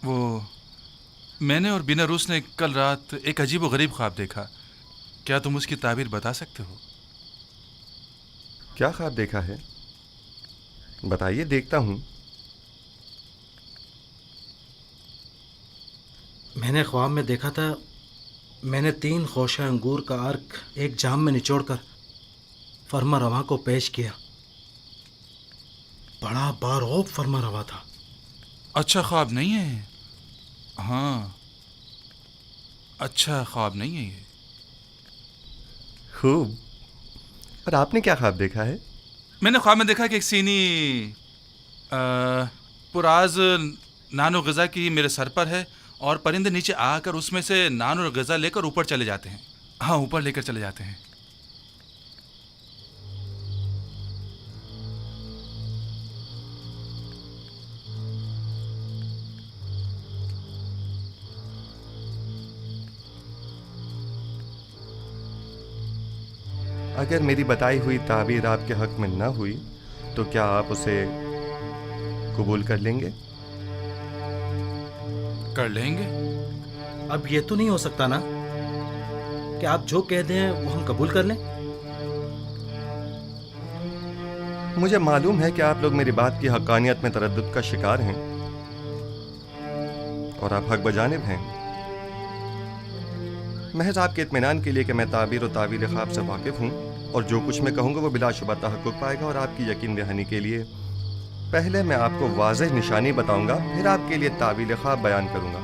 وہ میں نے اور بیناروس نے کل رات ایک عجیب و غریب خواب دیکھا. کیا تم اس کی تعبیر بتا سکتے ہو؟ کیا خواب دیکھا ہے؟ بتائیے، دیکھتا ہوں. میں نے خواب میں دیکھا تھا، میں نے 3 خوشہ انگور کا عرق ایک جام میں نچوڑ کر فرما رواں کو پیش کیا. بڑا بارعب فرما رواں تھا. اچھا خواب نہیں ہے. ہاں، اچھا خواب نہیں ہے یہ. خوب. اور آپ نے کیا خواب دیکھا ہے؟ میں نے خواب میں دیکھا کہ ایک سینی پراز نان و غذا کی میرے سر پر ہے، اور پرندے نیچے آ کر اس میں سے نان اور غذا لے کر اوپر چلے جاتے ہیں. ہاں، اوپر لے کر چلے جاتے ہیں. اگر میری بتائی ہوئی تعبیر آپ کے حق میں نہ ہوئی تو کیا آپ اسے قبول کر لیں گے؟ کر لیں گے. اب یہ تو نہیں ہو سکتا نا کہ آپ جو کہہ دیں وہ ہم قبول کر لیں؟ مجھے معلوم ہے کہ آپ لوگ میری بات کی حقانیت میں تردد کا شکار ہیں، اور آپ حق بجانب ہیں. محض آپ کے اطمینان کے لیے کہ میں تعبیر و تعویل خواب سے واقف ہوں، اور جو کچھ میں کہوں گا وہ بلا شبہ تحقق پائے گا. اور آپ کی یقین دہانی کے لیے پہلے میں آپ کو واضح نشانی بتاؤں گا، پھر آپ کے لیے تعویل خواب بیان کروں گا.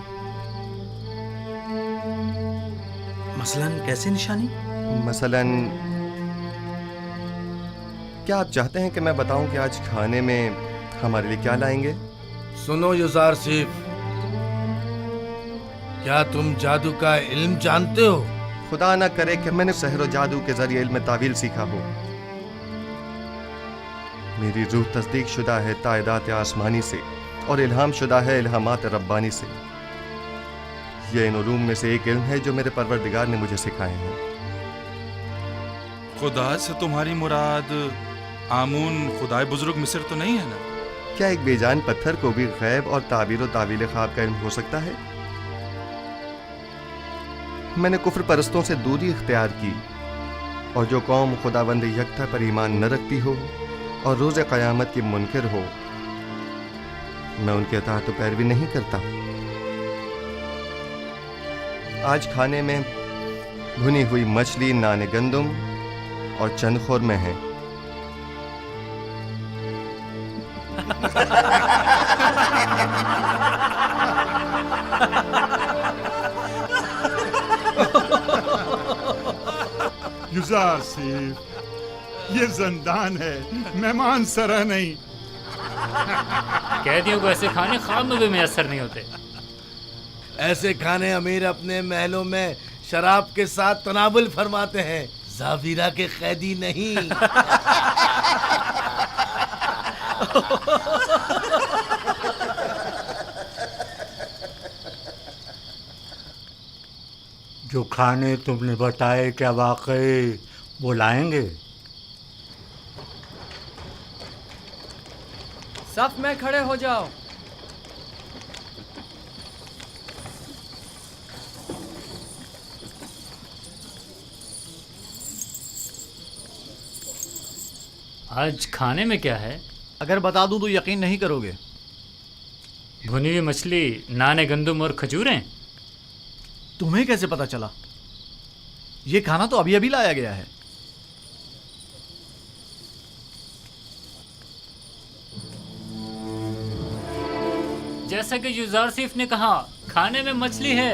مثلاً کیسے نشانی؟ مثلاً کیا آپ چاہتے ہیں کہ میں بتاؤں کہ آج کھانے میں ہمارے لیے کیا لائیں گے؟ سنو یوزارسیف، کیا تم جادو کا علم جانتے ہو؟ خدا نہ کرے کہ میں نے سحر و جادو کے ذریعے علم تعویل سیکھا ہو. میری روح تصدیق شدہ ہے تائیدات آسمانی سے، اور الہام شدہ ہے الہامات ربانی سے. یہ ان علوم میں سے ایک علم ہے جو میرے پروردگار نے مجھے سکھائے ہیں. خدا سے تمہاری مراد آمون خدائے بزرگ مصر تو نہیں ہے نا؟ کیا ایک بے جان پتھر کو بھی غیب اور تعبیر و تعویل خواب کا علم ہو سکتا ہے؟ میں نے کفر پرستوں سے دوری اختیار کی، اور جو قوم خداوند یکتا پر ایمان نہ رکھتی ہو اور روز قیامت کی منکر ہو، میں ان کے اطاعت و پیروی نہیں کرتا. آج کھانے میں بھنی ہوئی مچھلی، نان گندم اور چند خورمے ہیں. یوزارسیف، یہ زندان ہے، مہمان سرا نہیں. قیدیوں کو ایسے کھانے خواب میں بھی میسر نہیں ہوتے. ایسے کھانے امیر اپنے محلوں میں شراب کے ساتھ تناول فرماتے ہیں، زاویرا کے قیدی نہیں. جو کھانے تم نے بتائے کیا واقعی وہ لائیں گے؟ صف میں کھڑے ہو جاؤ. آج کھانے میں کیا ہے؟ اگر بتا دوں تو یقین نہیں کرو گے. بھنی ہوئی مچھلی، نان گندم اور کھجوریں. تمہیں کیسے پتا چلا؟ یہ کھانا تو ابھی ابھی لایا گیا ہے. جیسا کہ یوزارسیف نے کہا، کھانے میں مچھلی ہے.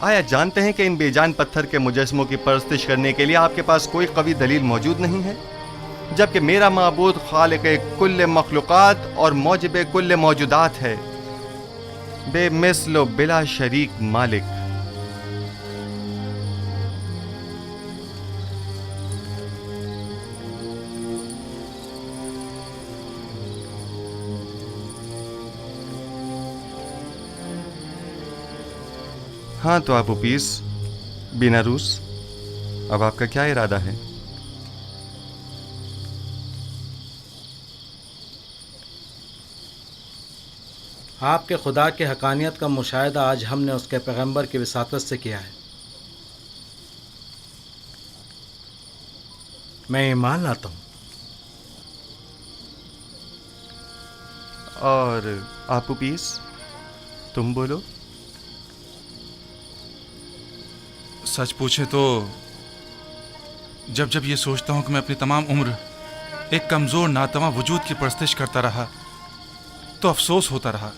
آیا جانتے ہیں کہ ان بے جان پتھر کے مجسموں کی پرستش کرنے کے لیے آپ کے پاس کوئی قوی دلیل موجود نہیں ہے، جبکہ میرا معبود خالق کل مخلوقات اور موجب کل موجودات ہے، بے مثل و بلا شریک مالک۔ ہاں تو آپ اوپیس بیناروس، اب آپ کا کیا ارادہ ہے؟ آپ کے خدا کی حقانیت کا مشاہدہ آج ہم نے اس کے پیغمبر کی وساطت سے کیا ہے۔ میں ایمان لاتا ہوں۔ اور آپ اوپیس تم بولو۔ سچ پوچھے تو جب یہ سوچتا ہوں کہ میں اپنی تمام عمر ایک کمزور ناتواں وجود کی پرستش کرتا رہا تو افسوس ہوتا رہا۔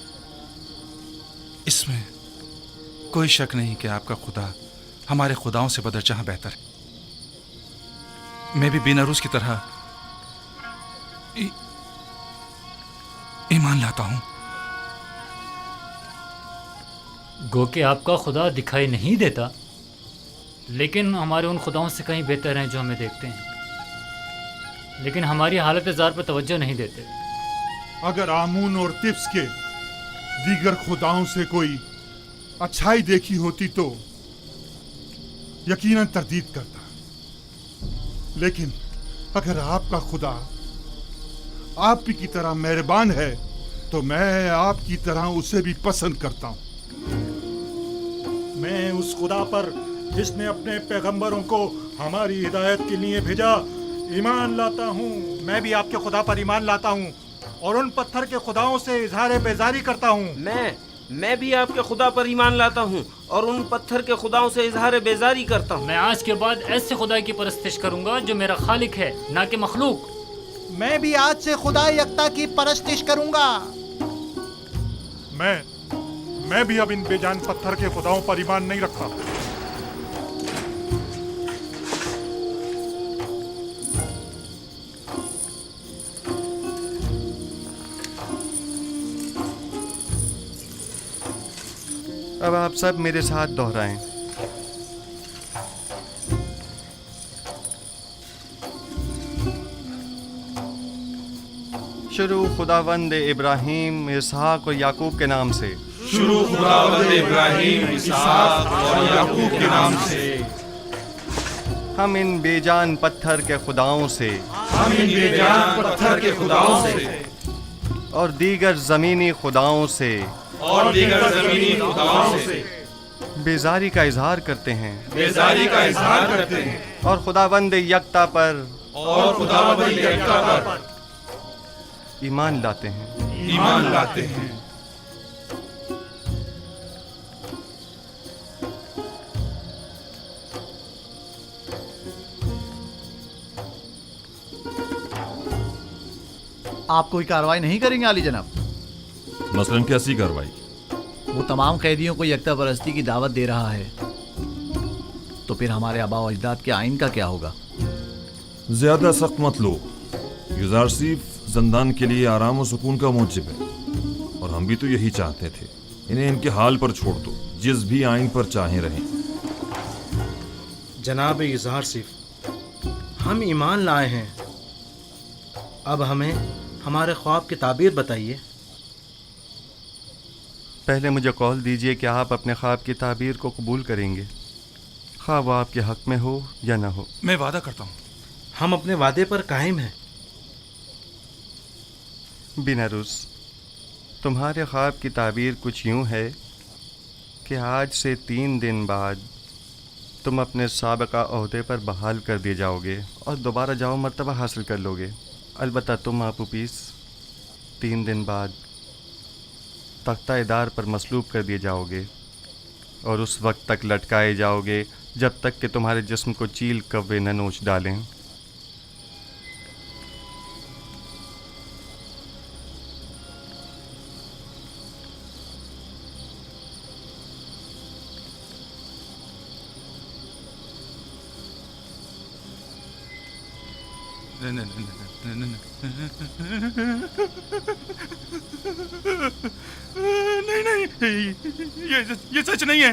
اس میں کوئی شک نہیں کہ آپ کا خدا ہمارے خداؤں سے بدرجہ بہتر ہے۔ میں بھی بیناروس کی طرح ایمان لاتا ہوں۔ گو کہ آپ کا خدا دکھائی نہیں دیتا، لیکن ہمارے ان خداؤں سے کہیں بہتر ہیں جو ہمیں دیکھتے ہیں، لیکن ہماری حالت زار پر توجہ نہیں دیتے۔ اگر آمون اور تبس کے دیگر خداؤں سے کوئی اچھائی دیکھی ہوتی تو یقیناً تردید کرتا، لیکن اگر آپ کا خدا آپ کی طرح مہربان ہے تو میں آپ کی طرح اسے بھی پسند کرتا ہوں۔ میں اس خدا پر جس نے اپنے پیغمبروں کو ہماری ہدایت کے لیے بھیجا ایمان لاتا ہوں۔ میں بھی آپ کے خدا پر ایمان لاتا ہوں اور ان پتھر کے خداؤں سے اظہار بیزاری کرتا ہوں۔ میں بھی آپ کے خدا پر ایمان لاتا ہوں اور ان پتھر کے خداؤں سے اظہار بیزاری کرتا ہوں۔ میں آج کے بعد ایسے خدا کی پرستش کروں گا جو میرا خالق ہے، نہ کہ مخلوق۔ میں بھی آج سے خدا یکتا کی پرستش کروں گا۔ میں بھی اب ان بے جان پتھر کے خداؤں پر ایمان نہیں رکھا۔ اب آپ سب میرے ساتھ دہرائیں۔ شروع خداوند ابراہیم، اسحاق اور یعقوب کے نام سے۔ شروع خداوند ابراہیم، اسحاق اور یعقوب کے نام سے۔ ہم ان بے جان پتھر کے خداؤں سے، ہم ان بے جان پتھر کے خداؤں سے اور دیگر زمینی خداؤں سے، اور دیگر زمینی خداؤں سے بیزاری کا اظہار کرتے ہیں، بیزاری کا اظہار کرتے ہیں، اور خداوند یکتا پر اور خداوند یکتا پر ایمان لاتے ہیں۔ ایمان لاتے ہیں۔ آپ کوئی کارروائی نہیں کریں گے عالی جناب؟ مثلاً کیسی کارروائی؟ وہ تمام قیدیوں کو یکتا پرستی کی دعوت دے رہا ہے، تو پھر ہمارے آباء و اجداد کے آئین کا کیا ہوگا؟ زیادہ سخت مت لو، یوزارسیف زندان کے لیے آرام و سکون کا موجب ہے، اور ہم بھی تو یہی چاہتے تھے۔ انہیں ان کے حال پر چھوڑ دو، جس بھی آئین پر چاہیں رہیں۔ جناب یوزارسیف، ہم ایمان لائے ہیں، اب ہمیں ہمارے خواب کی تعبیر بتائیے۔ پہلے مجھے قول دیجئے کہ آپ اپنے خواب کی تعبیر کو قبول کریں گے، خواہ وہ آپ کے حق میں ہو یا نہ ہو۔ میں وعدہ کرتا ہوں۔ ہم اپنے وعدے پر قائم ہیں۔ بیناروس، تمہارے خواب کی تعبیر کچھ یوں ہے کہ آج سے 3 دن بعد تم اپنے سابقہ عہدے پر بحال کر دیے جاؤ گے اور دوبارہ جاؤ مرتبہ حاصل کر لو گے۔ البتہ تم آپوپیس 3 دن بعد تختہ دار پر مصلوب کر دیے جاؤ گے اور اس وقت تک لٹکائے جاؤ گے جب تک کہ تمہارے جسم کو چیل کوے نہ نوچ ڈالیں۔ نہیں نہیں یہ سچ نہیں ہے.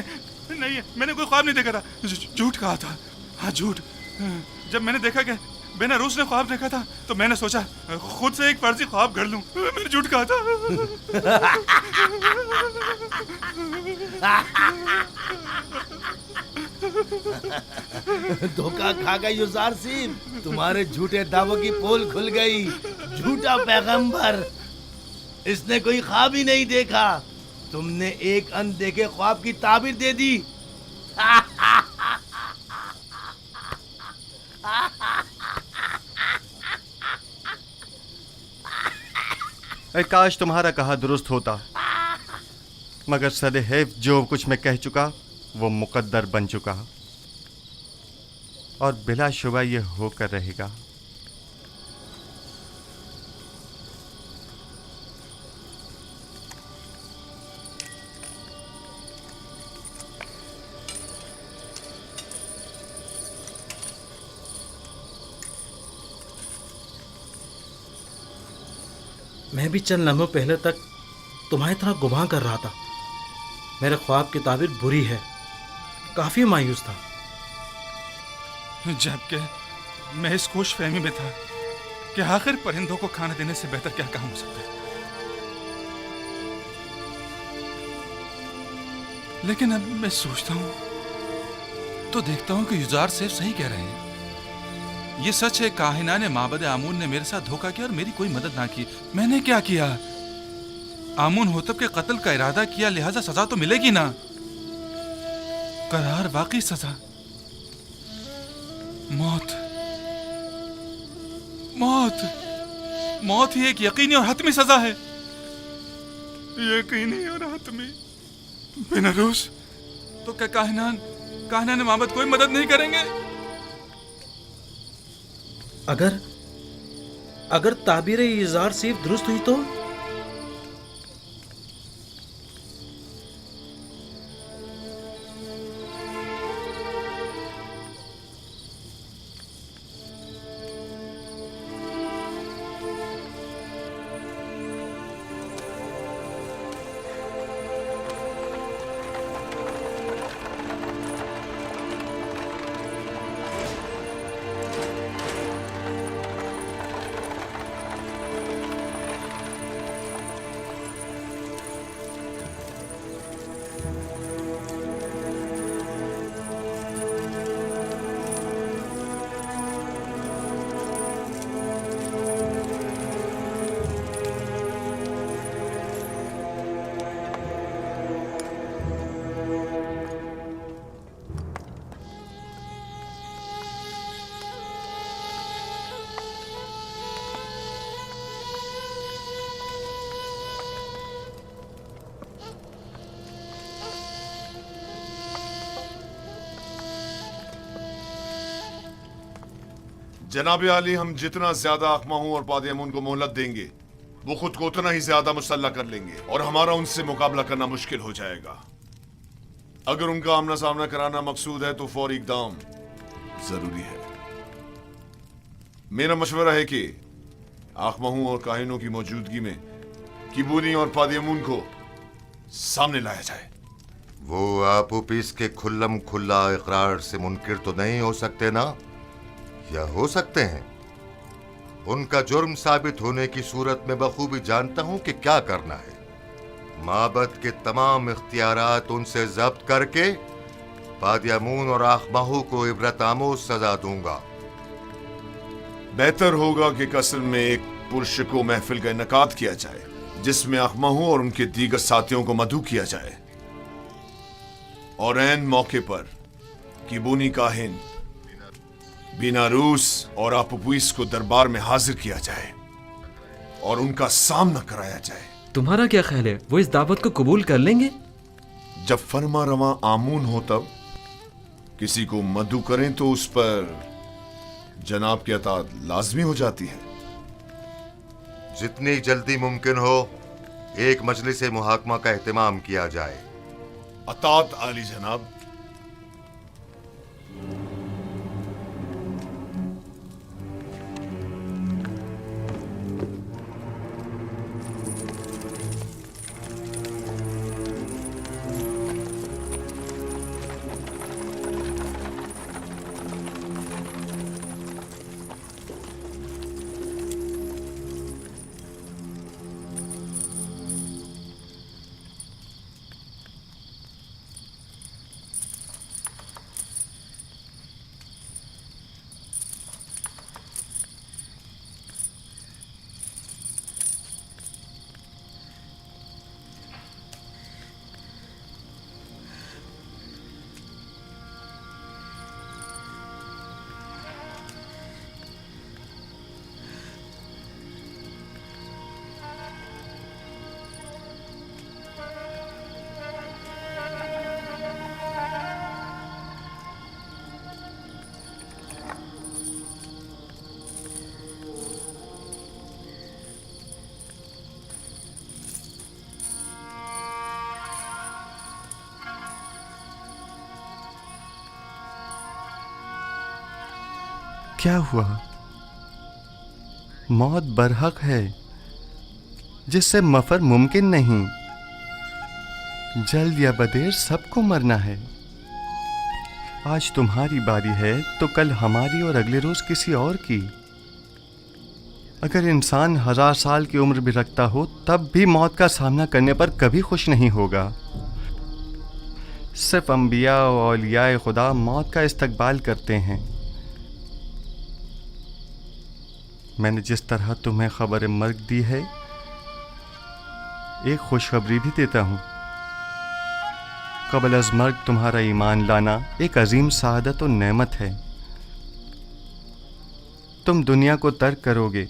نہیں, میں نے کوئی خواب نہیں دیکھا تھا. جھوٹ کہا تھا. ہاں جھوٹ. جب میں نے دیکھا کہ بینا روس نے خواب دیکھا تھا تو میں نے سوچا خود سے ایک فرضی خواب گھڑ لوں. میں نے جھوٹ کہا تھا. دھوکہ کھا گئی یوزارسیف. تمہارے جھوٹے دعووں کی پول کھل گئی. جھوٹا پیغمبر. اس نے کوئی خواب ہی نہیں دیکھا. تم نے ایک اندیکھے خواب کی تعبیر دے دی. اے کاش تمہارا کہا درست ہوتا, مگر سدے حیف جو کچھ میں کہہ چکا وہ مقدر بن چکا, اور بلا شبہ یہ ہو کر رہے گا. میں بھی چند لمحوں پہلے تک تمہاری طرح گمان کر رہا تھا. میرے خواب کی تعبیر بری ہے. کافی مایوس تھا. جبکہ میں اس خوش فہمی میں تھا کہ آخر پرندوں کو کھانا دینے سے بہتر کیا کام ہو سکتا ہے. لیکن اب میں سوچتا ہوں تو دیکھتا ہوں کہ یوزار سیف صحیح کہہ رہے ہیں. یہ سچ ہے, کاہنان معبد آمون نے میرے ساتھ دھوکہ کیا اور میری کوئی مدد نہ کی. میں نے کیا کیا؟ آمون ہوتب کے قتل کا ارادہ کیا, لہذا سزا تو ملے گی نا. قرار واقعی سزا. موت. موت. موت ہی ایک یقینی اور حتمی سزا ہے. یقینی اور حتمی. بینا روس, تو کیا کاہنان معبد کوئی مدد نہیں کریں گے؟ اگر تعبیر یزار سیف درست ہوئی تو جناب عالی, ہم جتنا زیادہ اخماہوں اور پادیمون کو مہلت دیں گے وہ خود کو اتنا ہی زیادہ مسلح کر لیں گے اور ہمارا ان سے مقابلہ کرنا مشکل ہو جائے گا. اگر ان کا آمنا سامنا کرانا مقصود ہے تو فوری اقدام ضروری ہے. میرا مشورہ ہے کہ اخماہوں اور کاہنوں کی موجودگی میں کیبونی اور پادیمون کو سامنے لایا جائے. وہ آپوپیس کے کھلم کھلا اقرار سے منکر تو نہیں ہو سکتے نا, یا ہو سکتے ہیں؟ ان کا جرم ثابت ہونے کی صورت میں بخوبی جانتا ہوں کہ کیا کرنا ہے. معبد کے تمام اختیارات ان سے ضبط کر کے پادیمون اور آخماہو کو عبرت آموز سزا دوں گا. بہتر ہوگا کہ قصر میں ایک پرشکو محفل کا انعقاد کیا جائے جس میں آخماہو اور ان کے دیگر ساتھیوں کو مدعو کیا جائے, اور عین موقع پر کیبونی کاہن بینا روس اور آپوپویس کو دربار میں حاضر کیا جائے اور ان کا سامنا کرایا جائے. تمہارا کیا خیال ہے, وہ اس دعوت کو قبول کر لیں گے؟ جب فرما رواں آمون ہو تب کسی کو مدعو کریں تو اس پر جناب کی اطاعت لازمی ہو جاتی ہے. جتنی جلدی ممکن ہو ایک مجلس محاکمہ کا اہتمام کیا جائے. اطاعت عالی جناب. کیا ہوا؟ موت برحق ہے جس سے مفر ممکن نہیں. جلد یا بدیر سب کو مرنا ہے. آج تمہاری باری ہے تو کل ہماری اور اگلے روز کسی اور کی. اگر انسان 1000 سال کی عمر بھی رکھتا ہو تب بھی موت کا سامنا کرنے پر کبھی خوش نہیں ہوگا. صرف انبیاء و اولیاء خدا موت کا استقبال کرتے ہیں. میں نے جس طرح تمہیں خبر مرگ دی ہے ایک خوشخبری بھی دیتا ہوں. قبل از مرگ تمہارا ایمان لانا ایک عظیم سعادت و نعمت ہے. تم دنیا کو ترک کرو گے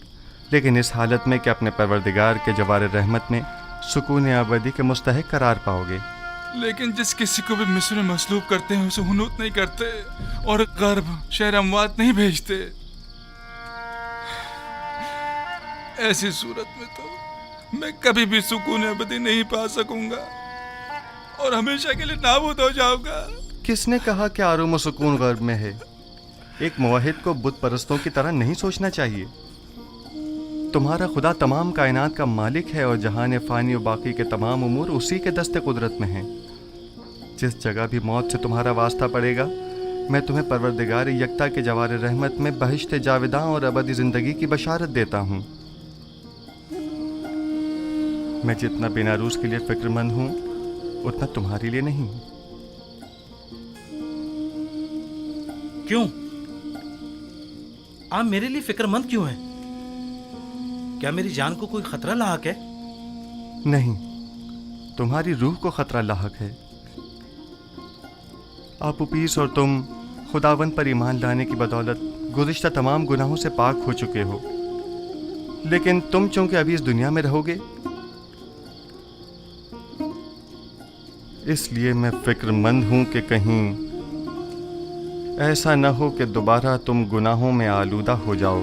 لیکن اس حالت میں کہ اپنے پروردگار کے جوار رحمت میں سکون ابدی کے مستحق قرار پاؤ گے. لیکن جس کسی کو بھی مصر میں مصلوب کرتے ہیں اسے حنوط نہیں کرتے اور غرب شہر اموات نہیں بھیجتے. ایسی صورت میں تو میں کبھی بھی سکون ابدی نہیں پا سکوں گا اور ہمیشہ کے لیے نابود ہو جاؤں گا. کس نے کہا کہ آرام و سکون غرب میں ہے؟ ایک موحد کو بت پرستوں کی طرح نہیں سوچنا چاہیے. تمہارا خدا تمام کائنات کا مالک ہے اور جہان فانی و باقی کے تمام امور اسی کے دست قدرت میں ہیں. جس جگہ بھی موت سے تمہارا واسطہ پڑے گا میں تمہیں پروردگار یکتا کے جوار رحمت میں بہشت جاوداں اور ابدی زندگی کی بشارت دیتا ہوں. میں جتنا بیناروس کے لیے فکر مند ہوں اتنا تمہارے لیے نہیں. کیوں؟ آپ میرے لیے فکر مند کیوں ہیں؟ کیا میری جان کو کوئی خطرہ لاحق ہے؟ نہیں، تمہاری روح کو خطرہ لاحق ہے. آپ پیس اور تم خداوند پر ایمان لانے کی بدولت گزشتہ تمام گناہوں سے پاک ہو چکے ہو. لیکن تم چونکہ ابھی اس دنیا میں رہو گے اس لیے میں فکر مند ہوں کہ کہیں ایسا نہ ہو کہ دوبارہ تم گناہوں میں آلودہ ہو جاؤ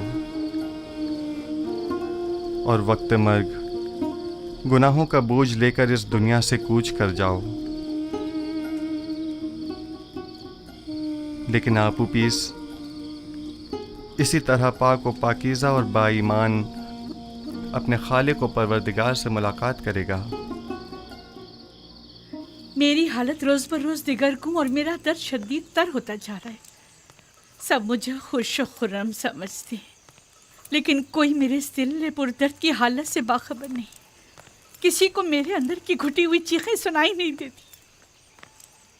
اور وقت مرگ گناہوں کا بوجھ لے کر اس دنیا سے کوچ کر جاؤ. لیکن آپو پیس اسی طرح پاک و پاکیزہ اور با ایمان اپنے خالق و پروردگار سے ملاقات کرے گا. میری حالت روز بر روز دگرگوں اور میرا درد شدید تر ہوتا جا رہا ہے. سب مجھے خوش و خرم سمجھتے ہیں لیکن کوئی میرے اس دل پردرد کی حالت سے باخبر نہیں. کسی کو میرے اندر کی گھٹی ہوئی چیخیں سنائی نہیں دیتی.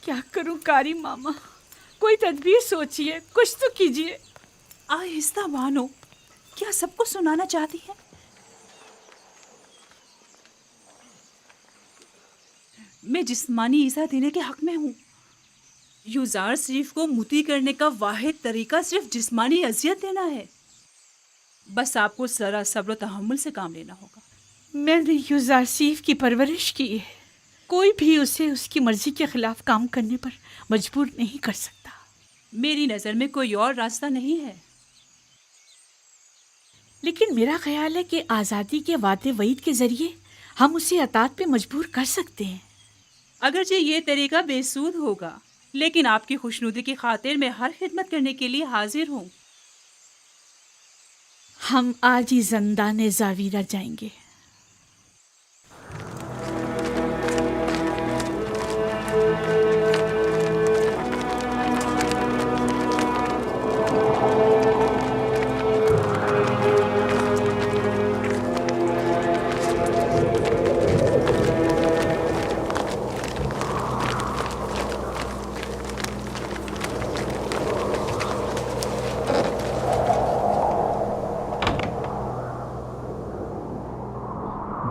کیا کروں کاری ماما؟ کوئی تدبیر سوچیے، کچھ تو کیجیے. آہستہ بانو، کیا سب کو سنانا چاہتی ہے؟ میں جسمانی ایذا دینے کے حق میں ہوں. یوزار شریف کو مطیع کرنے کا واحد طریقہ صرف جسمانی اذیت دینا ہے. بس آپ کو ذرا صبر و تحمل سے کام لینا ہوگا. میں نے یوزار شریف کی پرورش کی ہے. کوئی بھی اسے اس کی مرضی کے خلاف کام کرنے پر مجبور نہیں کر سکتا. میری نظر میں کوئی اور راستہ نہیں ہے. لیکن میرا خیال ہے کہ آزادی کے وعدے وعید کے ذریعے ہم اسے اطاعت پہ مجبور کر سکتے ہیں. اگرچہ یہ طریقہ بے سود ہوگا لیکن آپ کی خوشنودی کی خاطر میں ہر خدمت کرنے کے لیے حاضر ہوں. ہم آج ہی زندان زاویرہ جائیں گے.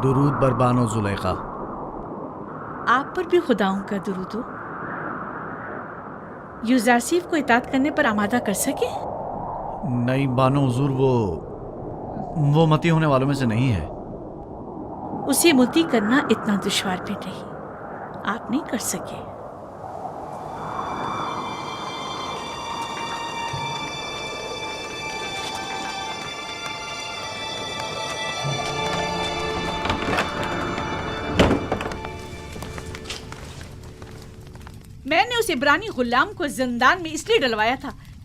درود بر بانو زلیخا. آپ پر بھی خداؤں کا درود ہو. یوزار شریف کو اطاعت کرنے پر آمادہ کر سکے؟ نہیں بانو حضور، وہ متی ہونے والوں میں سے نہیں ہے. اسے متی کرنا اتنا دشوار بھی نہیں. آپ نہیں کر سکے. میں نے اس عبرانی غلام کو زندان میں اس لیے ڈلوایا تھا